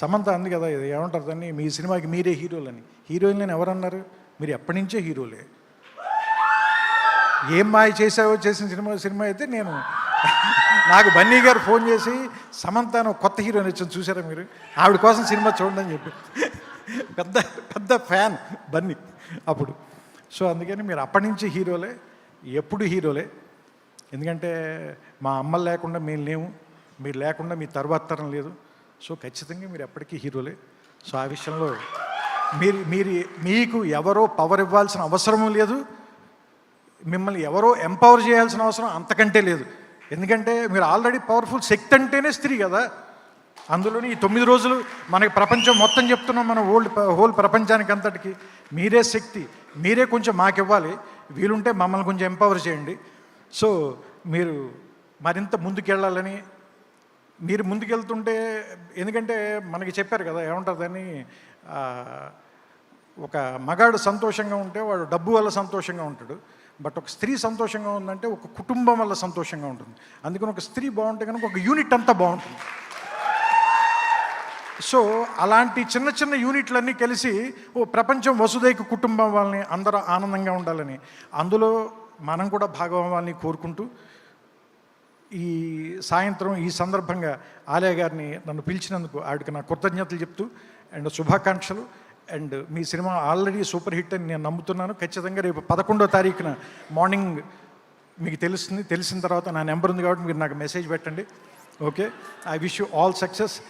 సమంత అంది కదా, ఇది ఏమంటారు దాన్ని, మీ సినిమాకి మీరే హీరోలని. హీరోయిన్లని ఎవరన్నారు? మీరు ఎప్పటి నుంచే హీరోలే. ఏం మాయ చేసావో చేసిన సినిమా అయితే నేను నాకు బన్నీ గారు ఫోన్ చేసి సమంతను కొత్త హీరోయిన్ వచ్చింది చూసారా మీరు, ఆవిడ కోసం సినిమా చూడండి అని చెప్పి పెద్ద పెద్ద ఫ్యాన్ బన్నీ అప్పుడు. సో అందుకని మీరు అప్పటి నుంచి హీరోలే, ఎప్పుడు హీరోలే. ఎందుకంటే మా అమ్మలు లేకుండా మేము లేము, మీరు లేకుండా మీ తర్వాత తరం లేదు. సో ఖచ్చితంగా మీరు ఎప్పటికీ హీరోలే. సో ఆ విషయంలో మీకు ఎవరో పవర్ ఇవ్వాల్సిన అవసరం లేదు, మిమ్మల్ని ఎవరో ఎంపవర్ చేయాల్సిన అవసరం అంతకంటే లేదు. ఎందుకంటే మీరు ఆల్రెడీ పవర్ఫుల్. శక్తి అంటేనే స్త్రీ కదా. అందులోని ఈ 9 రోజులు మనకి ప్రపంచం మొత్తం చెప్తున్నాం, మన హోల్ ప్రపంచానికి అంతటికి మీరే శక్తి, మీరే కొంచెం మాకు ఇవ్వాలి, వీలుంటే మమ్మల్ని కొంచెం ఎంపవర్ చేయండి. సో మీరు మరింత ముందుకెళ్ళాలని, మీరు ముందుకెళ్తుంటే, ఎందుకంటే మనకి చెప్పారు కదా, ఏమంటారు దాన్ని, ఒక మగాడు సంతోషంగా ఉంటే వాడు డబ్బు వల్ల సంతోషంగా ఉంటాడు, బట్ ఒక స్త్రీ సంతోషంగా ఉందంటే ఒక కుటుంబం వల్ల సంతోషంగా ఉంటుంది. అందుకని ఒక స్త్రీ బాగుంటే కనుక ఒక యూనిట్ అంతా బాగుంటుంది. సో అలాంటి చిన్న చిన్న యూనిట్లన్నీ కలిసి ఓ ప్రపంచం వసుదైక కుటుంబం వాళ్ళని అందరూ ఆనందంగా ఉండాలని, అందులో మనం కూడా భాగం అవ్వాలని కోరుకుంటూ, ఈ సాయంత్రం ఈ సందర్భంగా ఆలయ గారిని నన్ను పిలిచినందుకు ఆవిడకి నా కృతజ్ఞతలు చెప్తూ అండ్ శుభాకాంక్షలు. And me cinema already super hit అని నేను నమ్ముతున్నాను. ఖచ్చితంగా రేపు 11వ తారీఖున మార్నింగ్ మీకు తెలిసిన తర్వాత నా నెంబర్ ఉంది కాబట్టి మీరు నాకు మెసేజ్ పెట్టండి. Okay, I wish you all success.